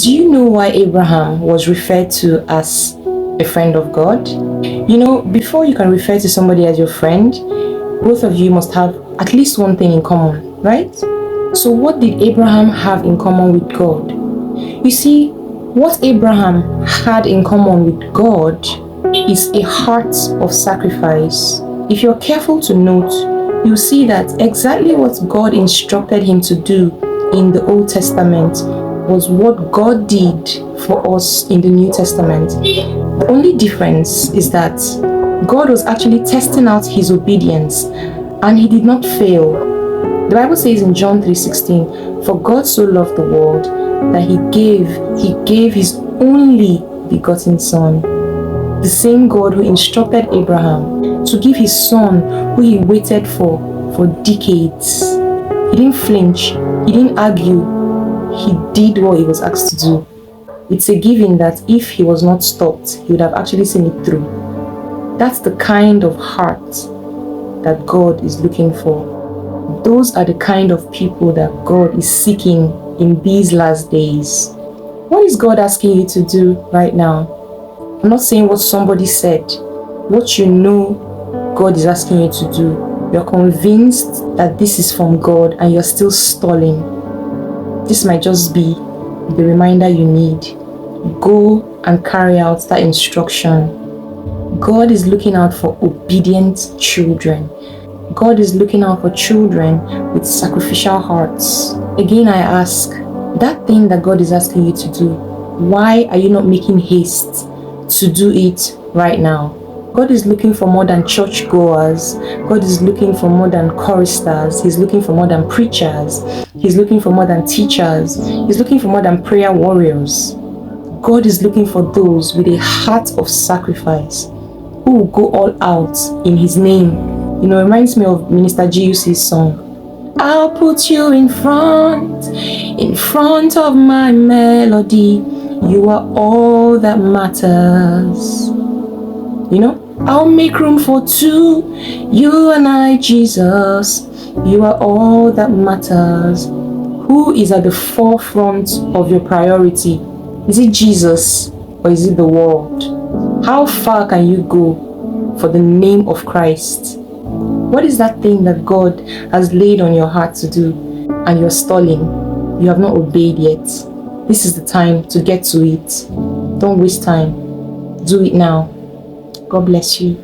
Do you know why Abraham was referred to as a friend of God? You know, before you can refer to somebody as your friend, both of you must have at least one thing in common, right? So what did Abraham have in common with God? You see, what Abraham had in common with God is a heart of sacrifice. If you're careful to note, you'll see that exactly what God instructed him to do in the Old Testament was what God did for us in the New Testament. The only difference is that God was actually testing out his obedience, and he did not fail. The Bible says in John 3:16, "For God so loved the world that he gave his only begotten Son." The same God who instructed Abraham to give his son, who he waited for decades. He didn't flinch, he didn't argue, he did what he was asked to do. It's a given that if he was not stopped, he would have actually seen it through. That's the kind of heart that God is looking for. Those are the kind of people that God is seeking in these last days. What is God asking you to do right now? I'm not saying what somebody said. What you know God is asking you to do. You're convinced that this is from God and you're still stalling. This might just be the reminder you need. Go and carry out that instruction. God is looking out for obedient children. God is looking out for children with sacrificial hearts. Again, I ask, that thing that God is asking you to do, why are you not making haste to do it right now? God is looking for more than churchgoers. God is looking for more than choristers. He's looking for more than preachers. He's looking for more than teachers. He's looking for more than prayer warriors. God is looking for those with a heart of sacrifice who will go all out in his name. You know, it reminds me of Minister G.U.'s song. I'll put you in front of my melody. You are all that matters. You know, I'll make room for two, you and I, Jesus. You are all that matters. Who is at the forefront of your priority? Is it Jesus or is it the world? How far can you go for the name of Christ? What is that thing that God has laid on your heart to do and you're stalling? You have not obeyed yet. This is the time to get to it. Don't waste time. Do it now. God bless you.